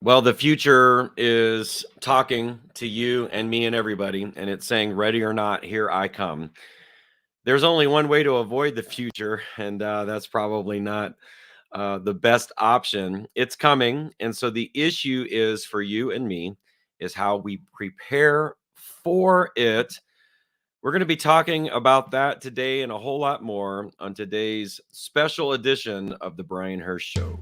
Well, the future is talking to you and me and everybody, and it's saying, ready or not, here I come. There's only one way to avoid the future, and that's probably not the best option. It's coming. And so the issue is for you and me is how we prepare for it. We're going to be talking about that today and a whole lot more on today's special edition of the Brian Hirsch Show.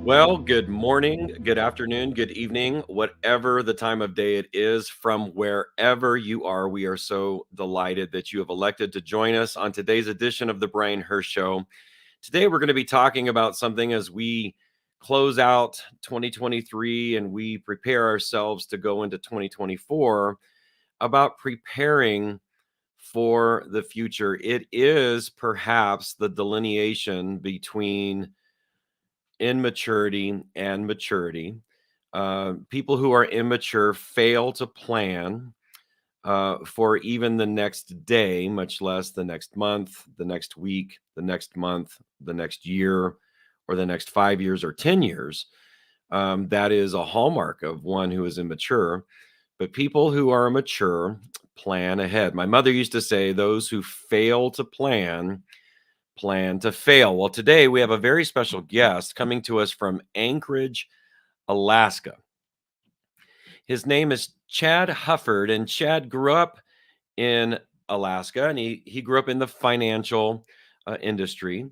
Well, good morning, good afternoon, good evening, whatever the time of day it is from wherever you are. We are so delighted that you have elected to join us on today's edition of the Brian Hirsch Show. Today, we're going to be talking about something as we close out 2023 and we prepare ourselves to go into 2024 about preparing for the future. It is perhaps the delineation between immaturity and maturity. People who are immature fail to plan for even the next day, much less the next month, the next week, the next month, the next year, or the next 5 years or 10 years. That is a hallmark of one who is immature. But people who are mature plan ahead. My mother used to say, those who fail to plan to fail. Well, today we have a very special guest coming to us from Anchorage, Alaska. His name is Chad Hufford, and Chad grew up in Alaska, and he grew up in the financial industry,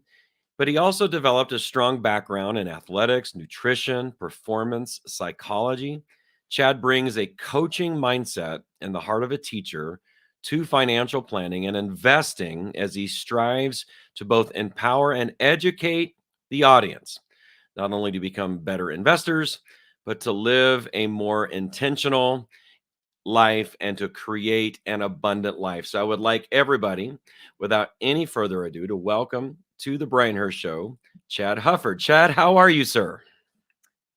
but he also developed a strong background in athletics, nutrition, performance, psychology. Chad brings a coaching mindset and the heart of a teacher to financial planning and investing as he strives to both empower and educate the audience, not only to become better investors, but to live a more intentional life and to create an abundant life. So I would like everybody, without any further ado, to welcome to the Brian Hirsch Show, Chad Hufford. Chad, how are you, sir?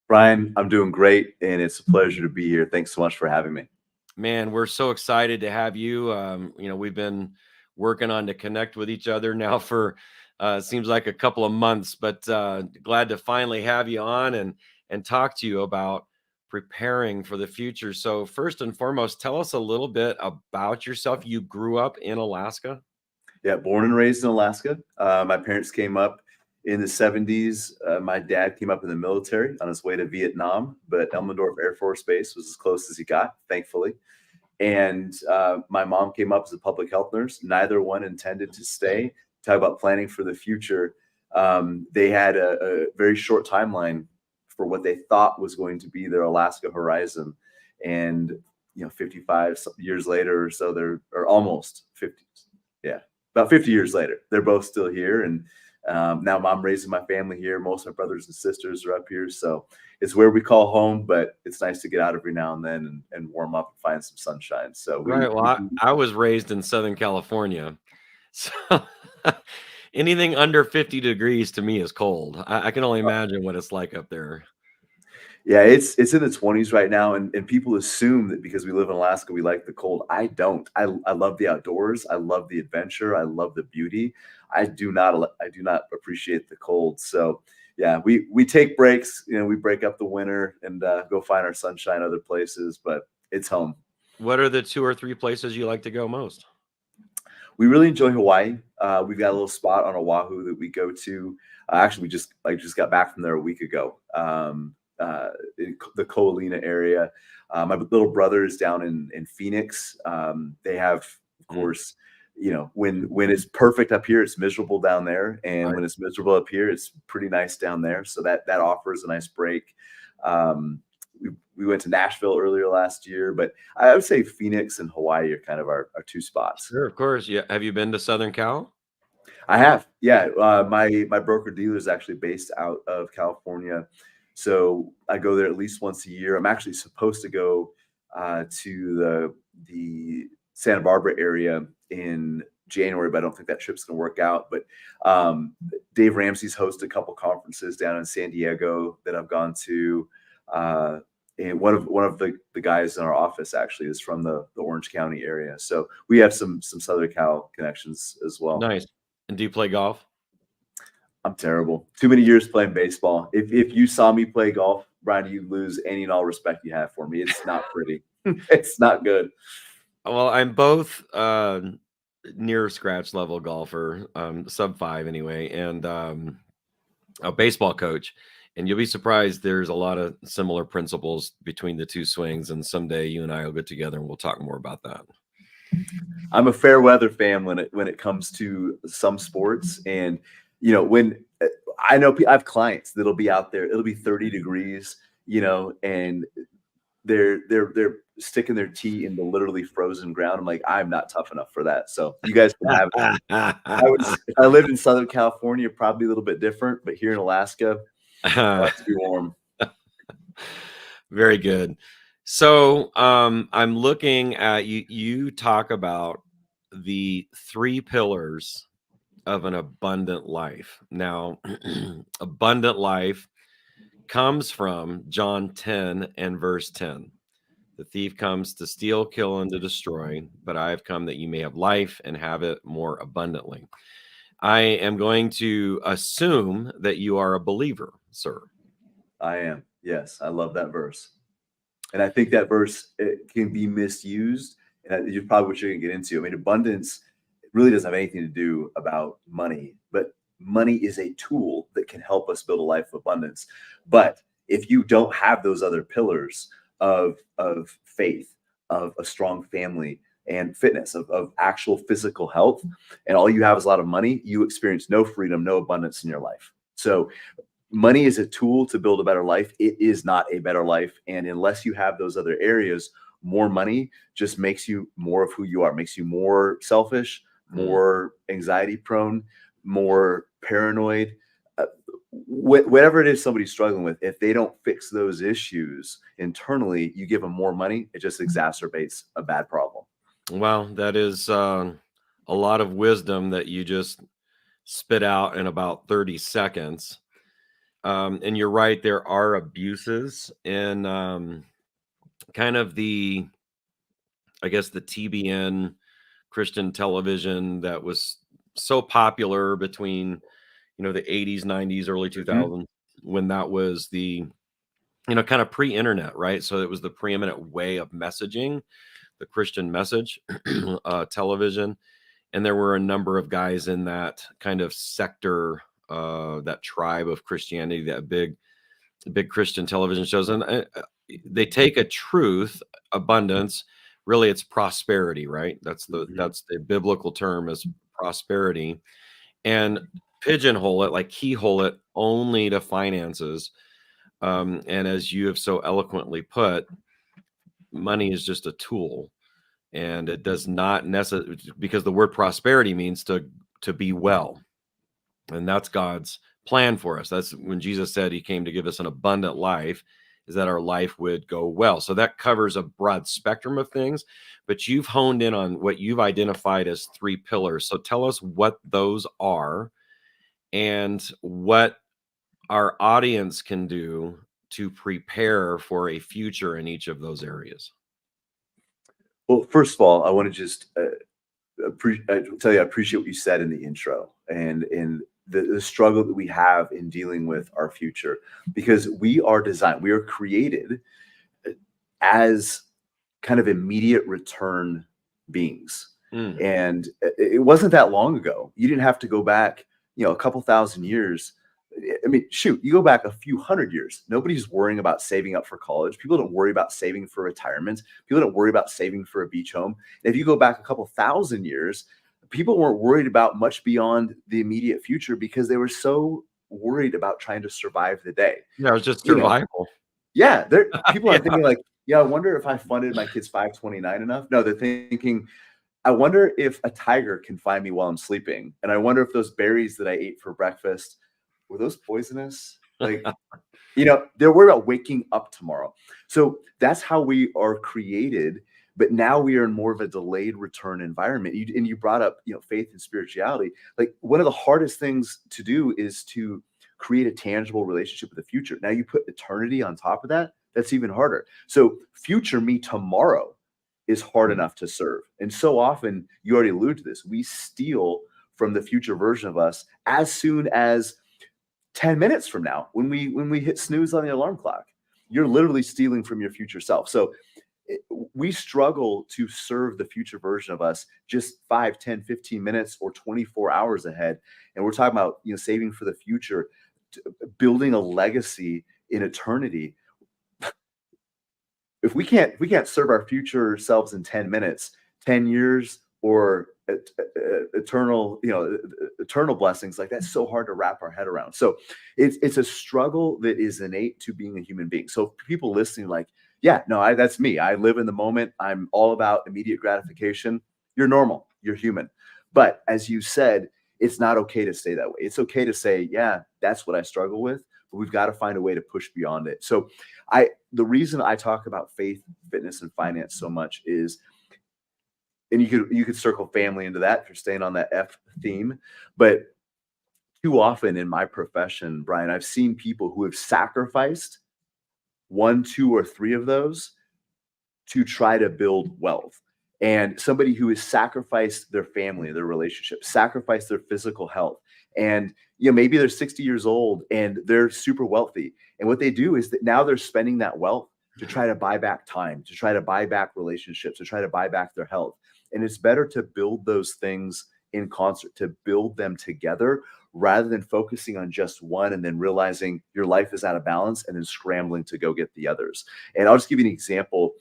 Brian, I'm doing great, and it's a pleasure to be here. Thanks so much for having me. Man, we're so excited to have you. We've been working on to connect with each other now for seems like a couple of months, but glad to finally have you on and talk to you about preparing for the future. So first and foremost, tell us a little bit about yourself. You grew up in Alaska? Yeah, born and raised in Alaska. My parents came up in the 70s. My dad came up in the military on his way to Vietnam, but Elmendorf Air Force Base was as close as he got, thankfully. And my mom came up as a public health nurse. Neither one intended to stay. Talk about planning for the future. They had a very short timeline for what they thought was going to be their Alaska horizon. And 55 years later or so, or almost 50. Yeah, about 50 years later, they're both still here. And now I'm raising my family here. Most of my brothers and sisters are up here. So it's where we call home, but it's nice to get out every now and then and warm up and find some sunshine. So Right. Well, I was raised in Southern California. So anything under 50 degrees to me is cold. I can only imagine what it's like up there. Yeah, it's in the 20s right now, and people assume that because we live in Alaska, we like the cold. I don't. I love the outdoors. I love the adventure. I love the beauty. I do not appreciate the cold. So yeah, we take breaks. We break up the winter and go find our sunshine other places, but it's home. What are the 2 or 3 places you like to go most? We really enjoy Hawaii. We've got a little spot on Oahu that we go to. Actually, we just got back from there a week ago. In the Koalina area. My little brother is down in Phoenix. They have, of course, when it's perfect up here, it's miserable down there, and Right. when it's miserable up here, it's pretty nice down there. So that offers a nice break. Um, we went to Nashville earlier last year, but I would say Phoenix and Hawaii are kind of our two spots. Sure, of course. Yeah. Have you been to Southern Cal? I have, yeah. My broker dealer is actually based out of California, so I go there at least once a year. I'm actually supposed to go to the Santa Barbara area in January, but I don't think that trip's going to work out. But Dave Ramsey's hosted a couple conferences down in San Diego that I've gone to. And one of the guys in our office actually is from the Orange County area. So we have some Southern Cal connections as well. Nice. And do you play golf? I'm terrible. Too many years playing baseball. If you saw me play golf, Brian, you'd lose any and all respect you have for me. It's not pretty. It's not good. Well, I'm both near scratch level golfer, sub 5 anyway, and a baseball coach. And you'll be surprised there's a lot of similar principles between the two swings. And someday you and I will get together and we'll talk more about that. I'm a fair weather fan when it comes to some sports, and when I know I have clients that'll be out there, it'll be 30 degrees, and they're sticking their tee into literally frozen ground. I'm like, I'm not tough enough for that. So you guys can have it. If I lived in Southern California, probably a little bit different, but here in Alaska, it's too warm. Very good. So I'm looking at you. You talk about the 3 pillars of an abundant life. Now, abundant life comes from John 10 and verse 10. The thief comes to steal, kill, and to destroy, but I have come that you may have life and have it more abundantly. I am going to assume that you are a believer, sir. I am. Yes, I love that verse. And I think that verse, it can be misused. And you're probably what you're going to get into. I mean, abundance really doesn't have anything to do about money, but money is a tool that can help us build a life of abundance. But if you don't have those other pillars of faith, of a strong family and fitness, of actual physical health, and all you have is a lot of money, you experience no freedom, no abundance in your life. So money is a tool to build a better life. It is not a better life. And unless you have those other areas, more money just makes you more of who you are, makes you more selfish, more anxiety prone, more paranoid. Whatever it is somebody's struggling with, if they don't fix those issues internally, you give them more money, it just exacerbates a bad problem. Well, that is a lot of wisdom that you just spit out in about 30 seconds. And you're right, there are abuses in kind of I guess, the TBN Christian television that was so popular between, the 80s, 90s, early 2000s, when that was the, kind of pre-internet, right? So it was the preeminent way of messaging, the Christian message, television. And there were a number of guys in that kind of sector, that tribe of Christianity, that big Christian television shows. And they take a truth, abundance, really it's prosperity, right? That's the biblical term, is prosperity, and pigeonhole it, like keyhole it only to finances. And as you have so eloquently put, money is just a tool, and it does not necessarily, because the word prosperity means to be well, and that's God's plan for us. That's when Jesus said he came to give us an abundant life, is that our life would go well. So that covers a broad spectrum of things, but you've honed in on what you've identified as 3 pillars. So tell us what those are and what our audience can do to prepare for a future in each of those areas. Well, first of all, I want to just tell you I appreciate what you said in the intro, and the struggle that we have in dealing with our future, because we are created as kind of immediate return beings. And it wasn't that long ago. You didn't have to go back, a couple thousand years. I mean, shoot, you go back a few hundred years. Nobody's worrying about saving up for college. People don't worry about saving for retirement. People don't worry about saving for a beach home. And if you go back a couple thousand years, people weren't worried about much beyond the immediate future because they were so worried about trying to survive the day. Yeah, it was just survival. Yeah, people are thinking like, yeah, I wonder if I funded my kids 529 enough. No, they're thinking, I wonder if a tiger can find me while I'm sleeping. And I wonder if those berries that I ate for breakfast, were those poisonous? Like, they're worried about waking up tomorrow. So that's how we are created. But now we are in more of a delayed return environment. You brought up, faith and spirituality. Like, one of the hardest things to do is to create a tangible relationship with the future. Now you put eternity on top of that. that's even harder. So future me tomorrow is hard enough to serve. And so often, you already alluded to this, we steal from the future version of us as soon as 10 minutes from now when we hit snooze on the alarm clock. You're literally stealing from your future self. So we struggle to serve the future version of us just 5, 10, 15 minutes or 24 hours ahead. And we're talking about, saving for the future, building a legacy in eternity. If we can't serve our future selves in 10 minutes, 10 years, or eternal, eternal blessings, like that's so hard to wrap our head around. So it's a struggle that is innate to being a human being. So people listening, like, yeah, no, that's me. I live in the moment. I'm all about immediate gratification. You're normal. You're human. But as you said, it's not okay to stay that way. It's okay to say, yeah, that's what I struggle with, but we've got to find a way to push beyond it. So the reason I talk about faith, fitness, and finance so much is, and you could circle family into that if you're staying on that F theme, but too often in my profession, Brian, I've seen people who have sacrificed one, two, or three of those to try to build wealth. And somebody who has sacrificed their family, their relationship, sacrificed their physical health. And maybe they're 60 years old and they're super wealthy. And what they do is that now they're spending that wealth to try to buy back time, to try to buy back relationships, to try to buy back their health. And it's better to build those things in concert, to build them together, rather than focusing on just one and then realizing your life is out of balance and then scrambling to go get the others. And I'll just give you an example.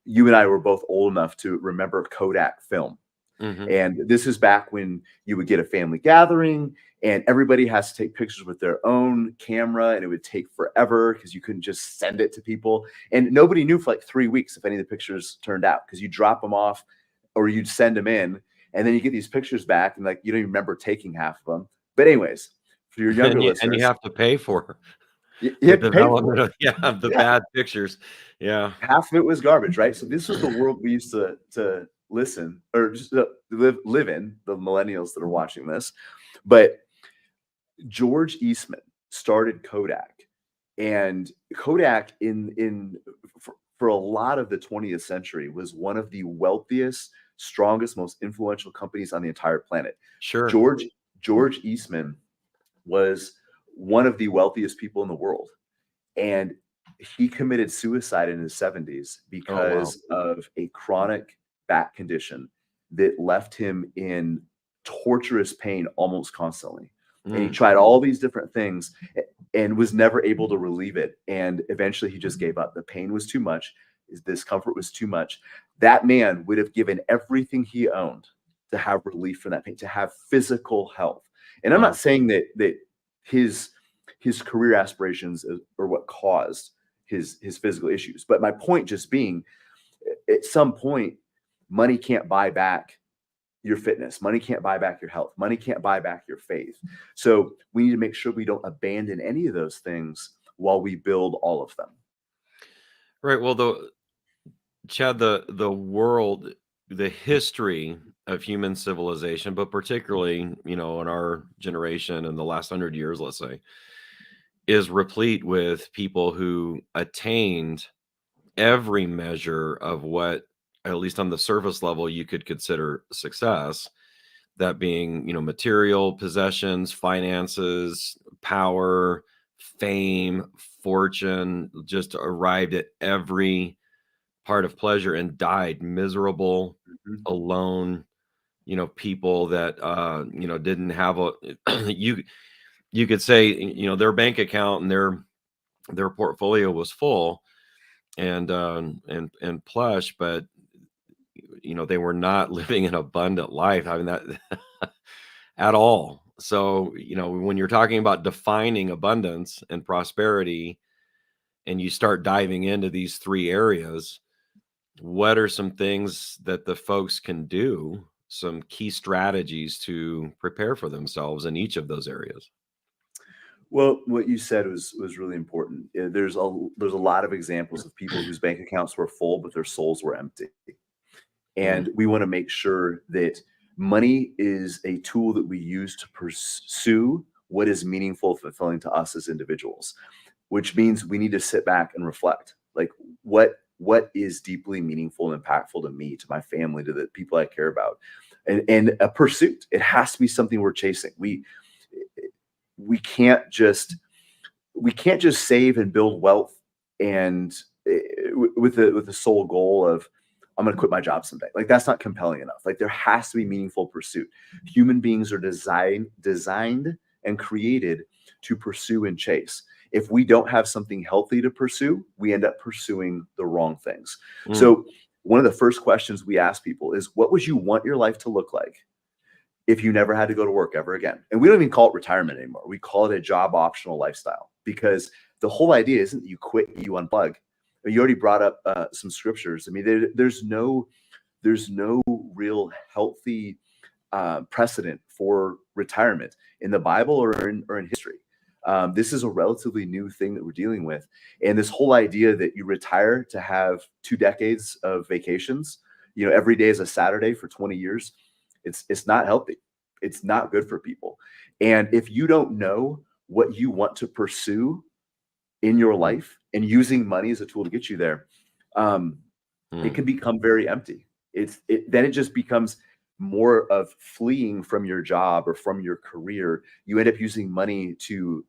You and I were both old enough to remember Kodak film. Mm-hmm. And this is back when you would get a family gathering and everybody has to take pictures with their own camera, and it would take forever because you couldn't just send it to people. And nobody knew for like 3 weeks if any of the pictures turned out, because you drop them off or you'd send them in, and then you get these pictures back and like you don't even remember taking half of them. But anyways, for your younger And you listeners, have to pay for you the had to pay for development it. of the Yeah, bad pictures. Yeah. half of it was garbage, right? So this was the world we used to listen or just live in, the millennials that are watching this. But George Eastman started Kodak, and Kodak for a lot of the 20th century was one of the wealthiest, strongest, most influential companies on the entire planet. Sure. George Eastman was one of the wealthiest people in the world, and he committed suicide in his 70s Oh, wow. because of a chronic back condition that left him in torturous pain almost constantly. And he Mm. tried all these different things and was never able to relieve it. And eventually he just gave up. The pain was too much. His discomfort was too much. That man would have given everything he owned to have relief from that pain, to have physical health. And I'm not Wow. saying that his career aspirations are what caused his physical issues. But my point just being, at some point, money can't buy back your fitness. Money can't buy back your health. Money can't buy back your faith. So we need to make sure we don't abandon any of those things while we build all of them. Right. Well, Chad, the world, the history of human civilization, but particularly, in our generation and the last 100 years, let's say, is replete with people who attained every measure of what, at least on the surface level, you could consider success. That being, material possessions, finances, power, fame, fortune, just arrived at every part of pleasure and died miserable, Mhm. alone, people that didn't have a you could say, their bank account and their portfolio was full and plush, but they were not living an abundant life. I mean, that at all. So, when you're talking about defining abundance and prosperity and you start diving into these three areas, what are some things that the folks can do, some key strategies to prepare for themselves in each of those areas? Well, what you said was really important. There's a lot of examples of people whose bank accounts were full, but their souls were empty. Mm, And we want to make sure that money is a tool that we use to pursue what is meaningful, fulfilling to us as individuals, which means we need to sit back and reflect. Like what is deeply meaningful and impactful to me, to my family, to the people I care about, and a pursuit. It has to be something we're chasing. We can't just save and build wealth and with the sole goal of I'm going to quit my job someday. Like that's not compelling enough. Like there has to be meaningful pursuit. Human beings are designed and created to pursue and chase. If we don't have something healthy to pursue, we end up pursuing the wrong things. Mm, So one of the first questions we ask people is, what would you want your life to look like if you never had to go to work ever again? And we don't even call it retirement anymore. We call it a job optional lifestyle, because the whole idea isn't that you quit, you unplug. You already brought up some scriptures. I mean, there's no real healthy precedent for retirement in the Bible or in history. This is a relatively new thing that we're dealing with. And this whole idea that you retire to have 2 decades of vacations, every day is a Saturday for 20 years, it's not healthy. It's not good for people. And if you don't know what you want to pursue in your life and using money as a tool to get you there, it mm, can become very empty. Then it just becomes more of fleeing from your job or from your career. You end up using money to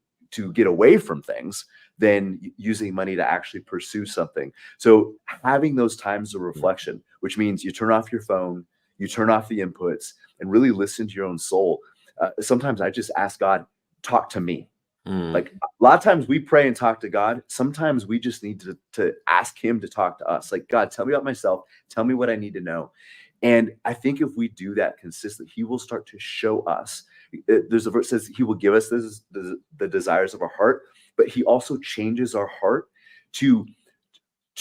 get away from things than using money to actually pursue something. So having those times of mm, reflection, which means you turn off your phone, you turn off the inputs, and really listen to your own soul. Sometimes I just ask God, talk to me. mm, Like a lot of times we pray and talk to God. Sometimes we just need to ask him to talk to us. Like, God, tell me about myself. Tell me what I need to know. And I think if we do that consistently, he will start to show us. There's a verse that says he will give us the desires of our heart, but he also changes our heart to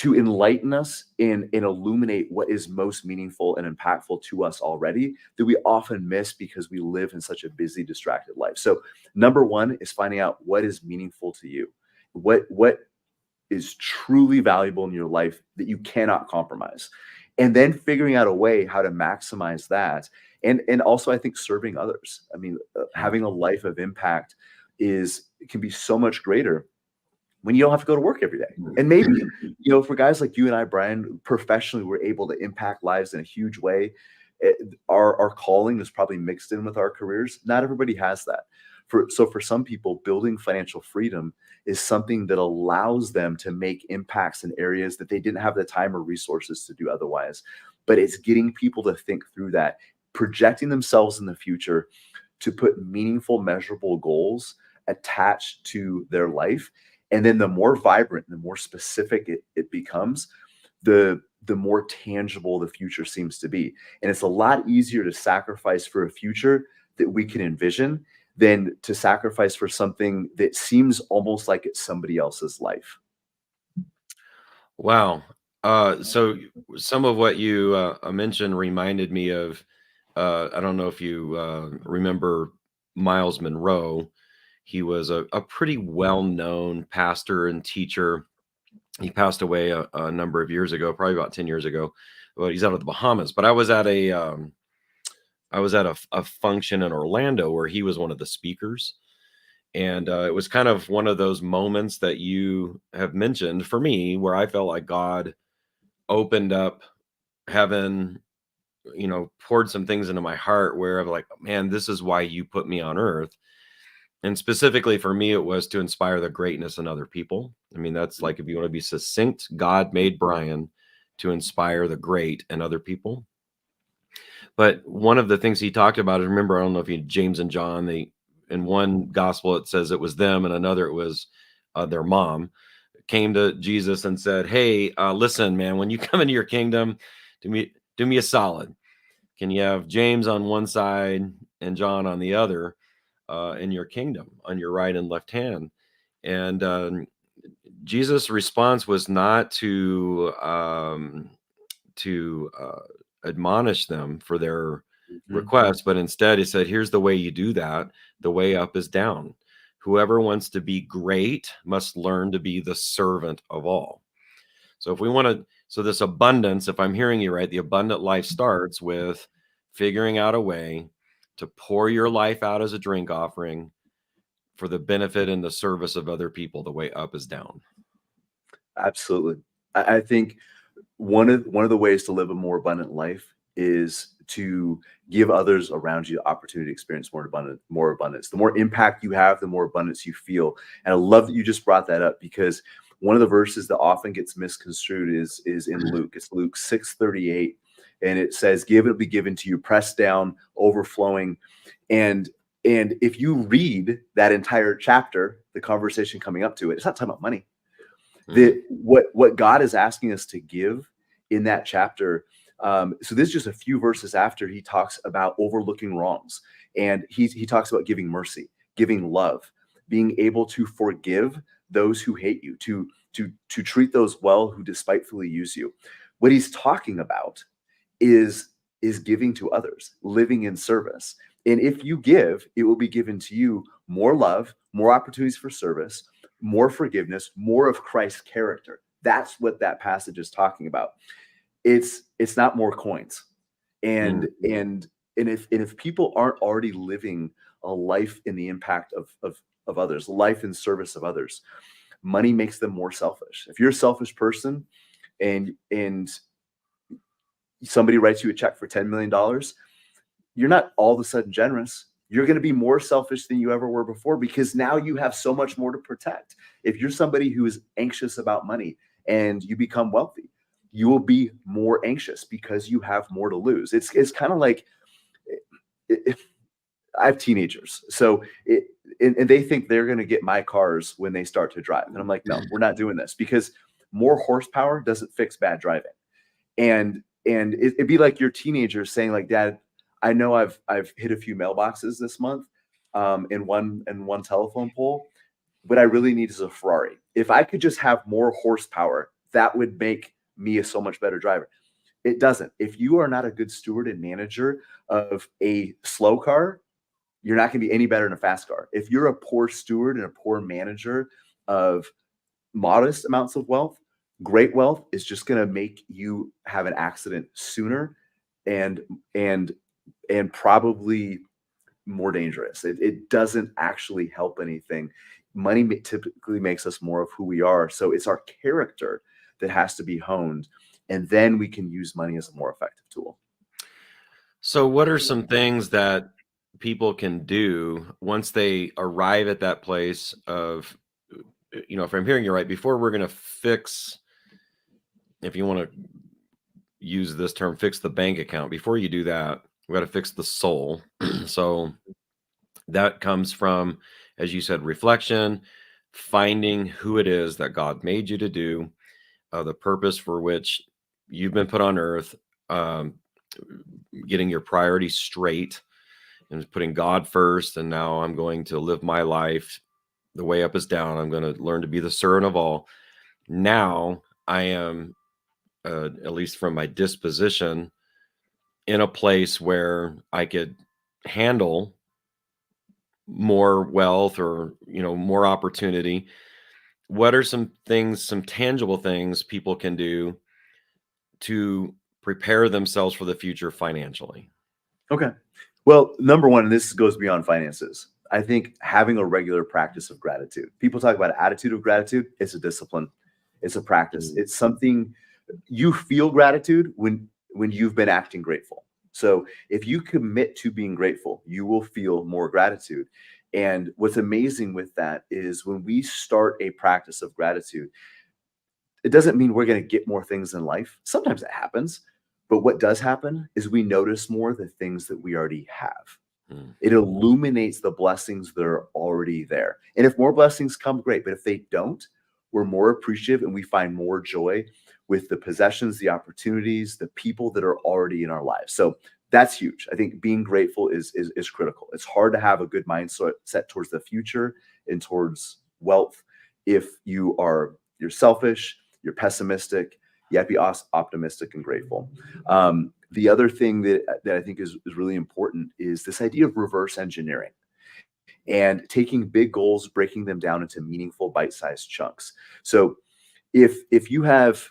enlighten us and illuminate what is most meaningful and impactful to us already, that we often miss because we live in such a busy, distracted life. So number one is finding out what is meaningful to you. What is truly valuable in your life that you cannot compromise, and then figuring out a way how to maximize that. And also, I think serving others. I mean, mm, having a life of impact can be so much greater when you don't have to go to work every day. And maybe, for guys like you and I, Brian, professionally, we're able to impact lives in a huge way. Our calling is probably mixed in with our careers. Not everybody has that. For some people, building financial freedom is something that allows them to make impacts in areas that they didn't have the time or resources to do otherwise. But it's getting people to think through that, projecting themselves in the future to put meaningful, measurable goals attached to their life. And then the more vibrant, the more specific it becomes, the more tangible the future seems to be. And it's a lot easier to sacrifice for a future that we can envision than to sacrifice for something that seems almost like it's somebody else's life. wow. So some of what you mentioned reminded me of, I don't know if you remember Miles Monroe. He was a pretty well-known pastor and teacher. He passed away a number of years ago, probably about 10 years ago. Well, he's out of the Bahamas. But I was at a function in Orlando where he was one of the speakers. And it was kind of one of those moments that you have mentioned for me where I felt like God opened up heaven, poured some things into my heart where I'm like, man, this is why you put me on earth. And specifically for me, it was to inspire the greatness in other people. I mean, that's like, if you want to be succinct, God made Brian to inspire the great in other people. But one of the things he talked about is, remember, I don't know if you, James and John, they, in one gospel, it says it was them, and another, it was their mom came to Jesus and said, hey, listen, man, when you come into your kingdom, do me a solid. Can you have James on one side and John on the other in your kingdom, on your right and left hand? And Jesus' response was not to admonish them for their Mhm. request, but instead he said, here's the way you do that. The way up is down. Whoever wants to be great must learn to be the servant of all. So if we want to, so this abundance, if I'm hearing you right, the abundant life starts with figuring out a way to pour your life out as a drink offering for the benefit and the service of other people. The way up is down. Absolutely. I think one of the ways to live a more abundant life is to give others around you the opportunity to experience more abundance. The more impact you have, the more abundance you feel. And I love that you just brought that up, because one of the verses that often gets misconstrued is in Luke. It's Luke 6:38, and it says, "Give, it'll be given to you, pressed down, overflowing." And if you read that entire chapter, the conversation coming up to it, it's not talking about money. That what God is asking us to give in that chapter. So this is just a few verses after he talks about overlooking wrongs, and he talks about giving mercy, giving love, being able to forgive those who hate you, to treat those well who despitefully use you. What he's talking about is giving to others, living in service. And if you give, it will be given to you more love, more opportunities for service, more forgiveness, more of Christ's character. That's what that passage is talking about. It's not more coins. And Mm. if people aren't already living a life in the impact of others, life in service of others, money makes them more selfish. If you're a selfish person and somebody writes you a check for $10 million, you're not all of a sudden generous. You're going to be more selfish than you ever were before, because now you have so much more to protect. If you're somebody who is anxious about money and you become wealthy, you will be more anxious because you have more to lose. It's kind of like, if I have teenagers, so and they think they're going to get my cars when they start to drive, and I'm like, no, we're not doing this, because more horsepower doesn't fix bad driving. And it'd be like your teenager saying, like, Dad, I know I've hit a few mailboxes this month, in one telephone pole. What I really need is a Ferrari. If I could just have more horsepower, that would make me a so much better driver. It doesn't. If you are not a good steward and manager of a slow car, you're not going to be any better in a fast car. If you're a poor steward and a poor manager of modest amounts of wealth, great wealth is just going to make you have an accident sooner, and and probably more dangerous. It doesn't actually help anything. Money typically makes us more of who we are, so it's our character that has to be honed, and then we can use money as a more effective tool. So, what are some things that people can do once they arrive at that place of, if I'm hearing you right, before we're going to fix, if you want to use this term, fix the bank account, before you do that, we got to fix the soul. So, that comes from, as you said, reflection, finding who it is that God made you to do, the purpose for which you've been put on earth, um, getting your priorities straight and putting God first. And now I'm going to live my life. The way up is down. I'm going to learn to be the servant of all. Now I am, at least from my disposition, in a place where I could handle more wealth, or more opportunity. What are some things, some tangible things people can do to prepare themselves for the future financially? Okay. Well, number one, and this goes beyond finances, I think having a regular practice of gratitude. People talk about attitude of gratitude. It's a discipline. It's a practice. Mm. It's something you feel gratitude when you've been acting grateful. So if you commit to being grateful, you will feel more gratitude. And what's amazing with that is when we start a practice of gratitude, it doesn't mean we're going to get more things in life. Sometimes it happens. But what does happen is we notice more the things that we already have. Mm. It illuminates the blessings that are already there. And if more blessings come, great. But if they don't, we're more appreciative and we find more joy with the possessions, the opportunities, the people that are already in our lives. So that's huge. I think being grateful is critical. It's hard to have a good mindset set towards the future and towards wealth if you're selfish, you're pessimistic. You have to be optimistic and grateful. The other thing that I think is really important is this idea of reverse engineering and taking big goals, breaking them down into meaningful bite-sized chunks. So if you have,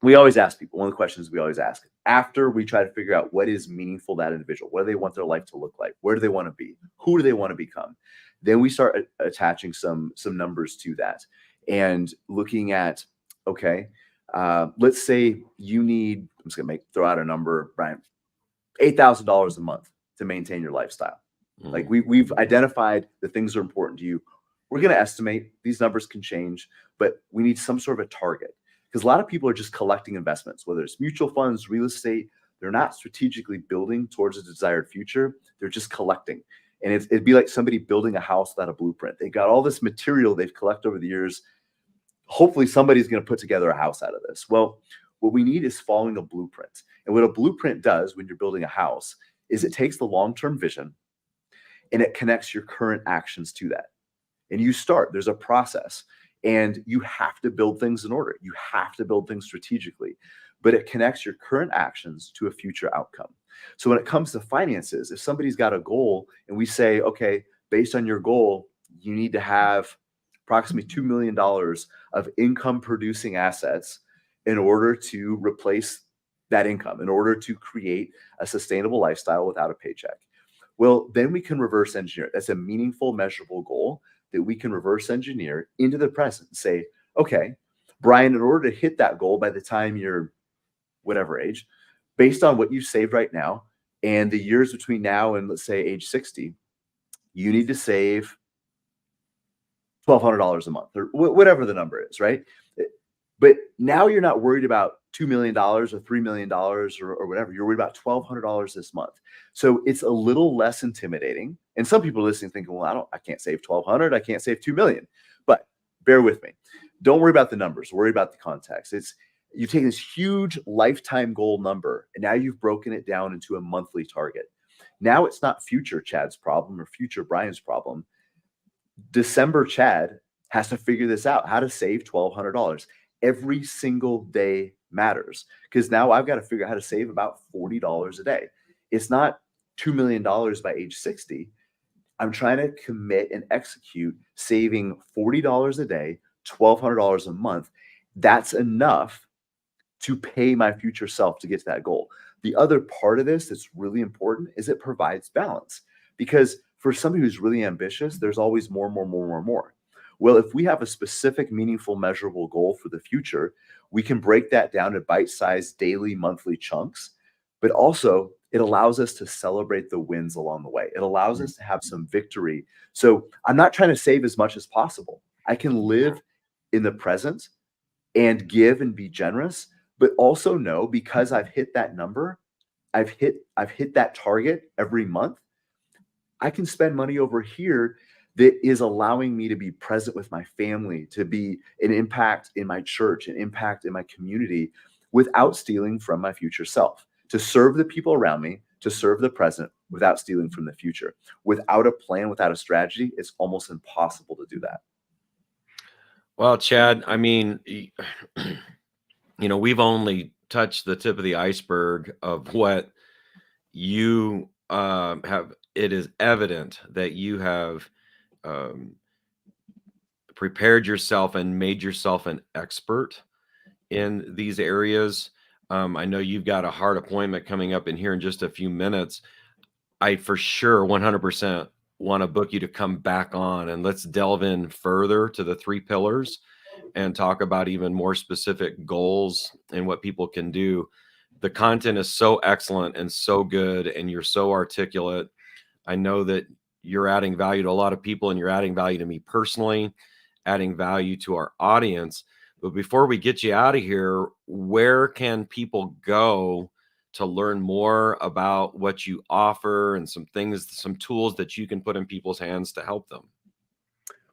we always ask people, one of the questions we always ask after we try to figure out what is meaningful to that individual, what do they want their life to look like? Where do they want to be? Who do they want to become? Then we start attaching some numbers to that and looking at, okay, Let's say you need, I'm just gonna throw out a number, Brian, $8,000 a month to maintain your lifestyle. Like Mm. we've identified the things that are important to you. We're going to estimate, these numbers can change, but we need some sort of a target, because a lot of people are just collecting investments, whether it's mutual funds, real estate. They're not strategically building towards a desired future. They're just collecting. And it'd be like somebody building a house without a blueprint. They got all this material they've collected over the years. Hopefully somebody's going to put together a house out of this. Well, what we need is following a blueprint. And what a blueprint does when you're building a house is it takes the long-term vision and it connects your current actions to that. And you start, there's a process, and you have to build things in order. You have to build things strategically, but it connects your current actions to a future outcome. So when it comes to finances, if somebody's got a goal and we say, okay, based on your goal, you need to have approximately $2 million of income producing assets in order to replace that income, in order to create a sustainable lifestyle without a paycheck. Well, then we can reverse engineer. That's a meaningful, measurable goal that we can reverse engineer into the present and say, okay, Brian, in order to hit that goal by the time you're whatever age, based on what you saved right now and the years between now and let's say age 60, you need to save $1,200 a month or whatever the number is, right? But now you're not worried about $2 million or $3 million or whatever. You're worried about $1,200 this month. So it's a little less intimidating. And some people listening thinking, well, I can't save 1,200. I can't save 2 million. But bear with me. Don't worry about the numbers. Worry about the context. You've taken this huge lifetime goal number, and now you've broken it down into a monthly target. Now it's not future Chad's problem or future Brian's problem. December Chad has to figure this out, how to save $1,200. Every single day matters, because now I've got to figure out how to save about $40 a day. It's not $2 million by age 60. I'm trying to commit and execute saving $40 a day, $1,200 a month. That's enough to pay my future self to get to that goal. The other part of this that's really important is it provides balance, because for somebody who's really ambitious, there's always more. Well, if we have a specific, meaningful, measurable goal for the future, we can break that down to bite-sized daily, monthly chunks, but also it allows us to celebrate the wins along the way. It allows us to have some victory. So I'm not trying to save as much as possible. I can live in the present and give and be generous, but also know, because I've hit that number, I've hit that target every month, I can spend money over here that is allowing me to be present with my family, to be an impact in my church, an impact in my community, without stealing from my future self, to serve the people around me, to serve the present without stealing from the future. Without a plan, without a strategy, it's almost impossible to do that. Well, Chad, I mean, we've only touched the tip of the iceberg of what you have. It is evident that you have um, prepared yourself and made yourself an expert in these areas. I know you've got a hard appointment coming up in here in just a few minutes. I for sure 100% want to book you to come back on, and let's delve in further to the 3 pillars and talk about even more specific goals and what people can do. The content is so excellent and so good, and you're so articulate. I know that you're adding value to a lot of people, and you're adding value to me personally, adding value to our audience. But before we get you out of here, where can people go to learn more about what you offer and some things, some tools that you can put in people's hands to help them?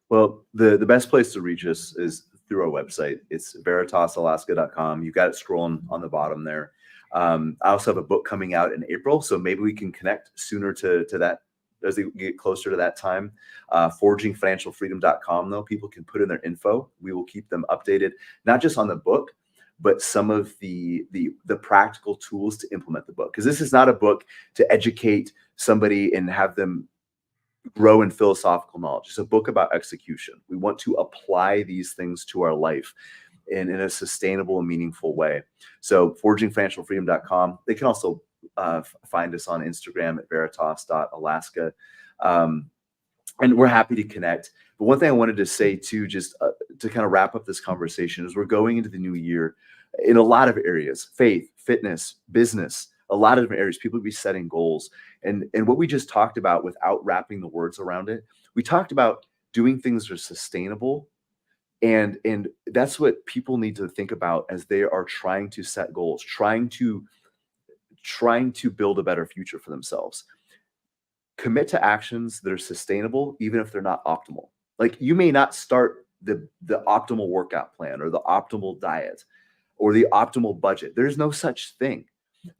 Well, the best place to reach us is through our website. It's veritasalaska.com. You got it scrolling on the bottom there. I also have a book coming out in April, so maybe we can connect sooner to that as we get closer to that time. Forgingfinancialfreedom.com, though, people can put in their info. We will keep them updated, not just on the book, but some of the practical tools to implement the book. Because this is not a book to educate somebody and have them grow in philosophical knowledge. It's a book about execution. We want to apply these things to our life in a sustainable and meaningful way. So forgingfinancialfreedom.com. They can also find us on Instagram at veritas.alaska. And we're happy to connect. But one thing I wanted to say too, just to kind of wrap up this conversation, is we're going into the new year. in a lot of areas, faith, fitness, business, a lot of different areas. People be setting goals. And what we just talked about, without wrapping the words around it, we talked about doing things that are sustainable. And that's what people need to think about as they are trying to set goals, trying to build a better future for themselves. Commit to actions that are sustainable, even if they're not optimal. Like, you may not start the optimal workout plan or the optimal diet or the optimal budget. There's no such thing.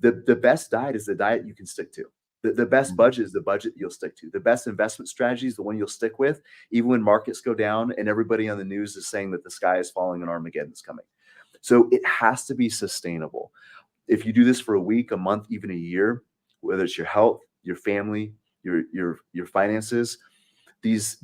The best diet is the diet you can stick to. The best budget is the budget you'll stick to. The best investment strategy is the one you'll stick with, even when markets go down and everybody on the news is saying that the sky is falling and Armageddon's coming. So it has to be sustainable. If you do this for a week, a month, even a year, whether it's your health, your family, your finances, these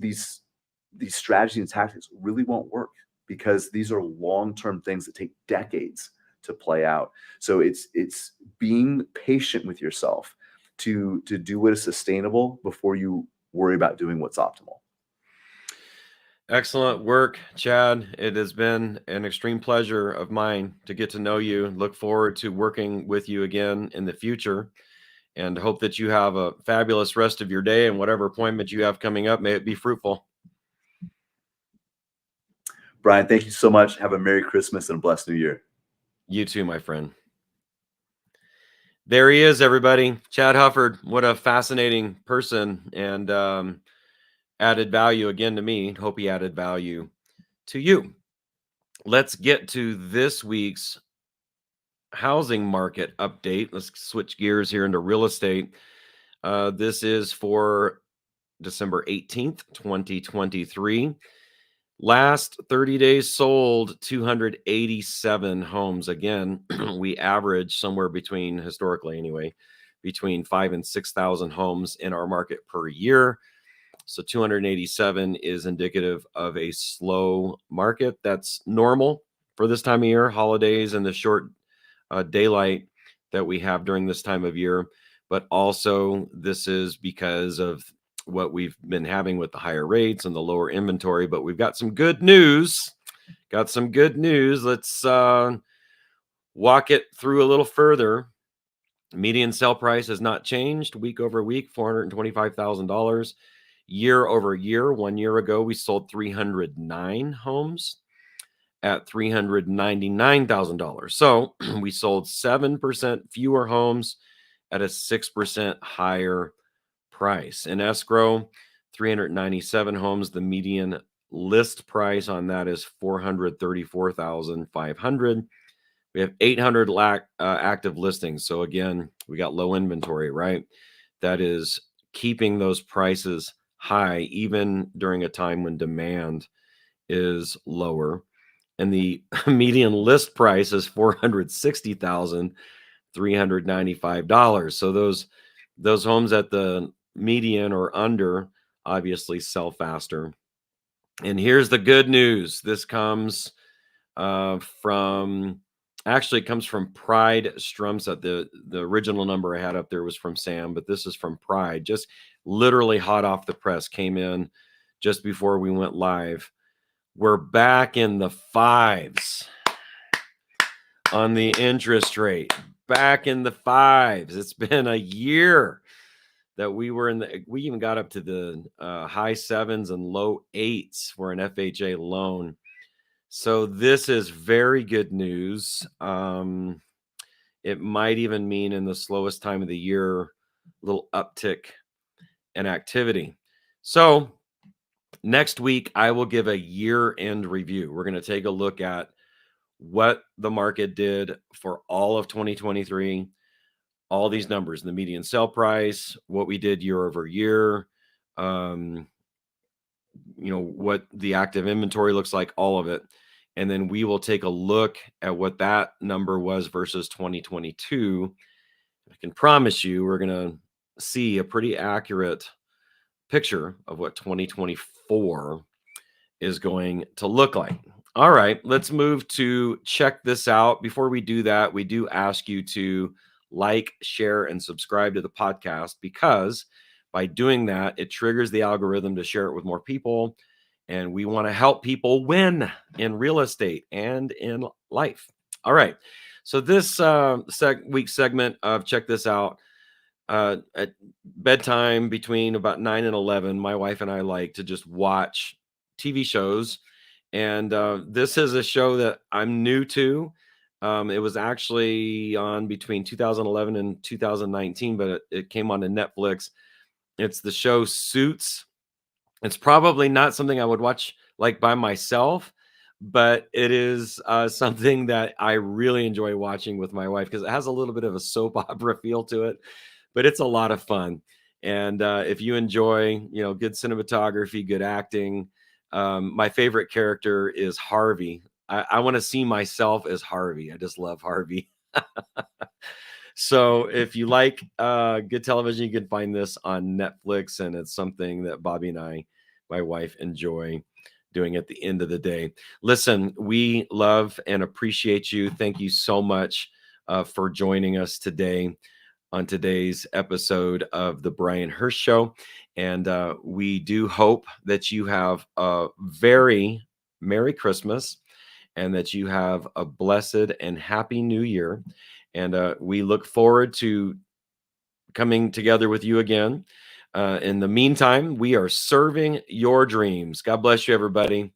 strategies and tactics really won't work, because these are long-term things that take decades to play out. So it's being patient with yourself to do what is sustainable before you worry about doing what's optimal. Excellent work, Chad. It has been an extreme pleasure of mine to get to know you. Look forward to working with you again in the future, and hope that you have a fabulous rest of your day, and whatever appointment you have coming up, may it be fruitful. Brian, thank you so much. Have a Merry Christmas and a blessed New Year. You too, my friend. There he is, everybody. Chad Hufford. What a fascinating person, and added value again to me. Hope he added value to you. Let's get to this week's housing market update. Let's switch gears here into real estate. This is for December 18th, 2023. Last 30 days sold 287 homes. Again, we average somewhere between, historically anyway, between 5,000 and 6,000 homes in our market per year. So 287 is indicative of a slow market. That's normal for this time of year, holidays and the short daylight that we have during this time of year. But also, this is because of what we've been having with the higher rates and the lower inventory. But we've got some good news. Let's walk it through a little further. Median sale price has not changed week over week, $425,000. Year over year, 1 year ago, we sold 309 homes at $399,000. So we sold 7% fewer homes at a 6% higher price. In escrow, 397 homes. The median list price on that is $434,500. We have 800 active listings. So again, we got low inventory, right? That is keeping those prices high, even during a time when demand is lower. And the median list price is $460,395. So those homes at the median or under obviously sell faster. And here's the good news. This comes from Pride Strumset. The original number I had up there was from Sam, but this is from Pride. Just literally hot off the press, came in just before we went live. We're back in the fives on the interest rate. Back in the fives. It's been a year that we even got up to the high sevens and low eights for an FHA loan. So this is very good news. It might even mean, in the slowest time of the year, a little uptick in activity. So next week, I will give a year-end review. We're going to take a look at what the market did for all of 2023, all these numbers, the median sale price, what we did year over year, what the active inventory looks like, all of it. And then we will take a look at what that number was versus 2022. I can promise you we're going to see a pretty accurate picture of what 2024 is going to look like. All right, let's move to check this out. Before we do that, we do ask you to like, share, and subscribe to the podcast, because by doing that, it triggers the algorithm to share it with more people. And we want to help people win in real estate and in life. All right. So this week segment of Check This Out, at bedtime between about 9 and 11, my wife and I like to just watch TV shows. And this is a show that I'm new to. It was actually on between 2011 and 2019, but it came on to Netflix. It's the show Suits. It's probably not something I would watch like by myself, but it is something that I really enjoy watching with my wife because it has a little bit of a soap opera feel to it, but it's a lot of fun. And if you enjoy, good cinematography, good acting, my favorite character is Harvey. I want to see myself as Harvey. I just love Harvey. So if you like good television, you can find this on Netflix, and it's something that Bobby and I, my wife, enjoy doing at the end of the day. Listen, we love and appreciate you. Thank you so much for joining us today on today's episode of the Brian Hirsch Show. And we do hope that you have a very Merry Christmas and that you have a blessed and happy New Year. And we look forward to coming together with you again. In the meantime, we are serving your dreams. God bless you, everybody.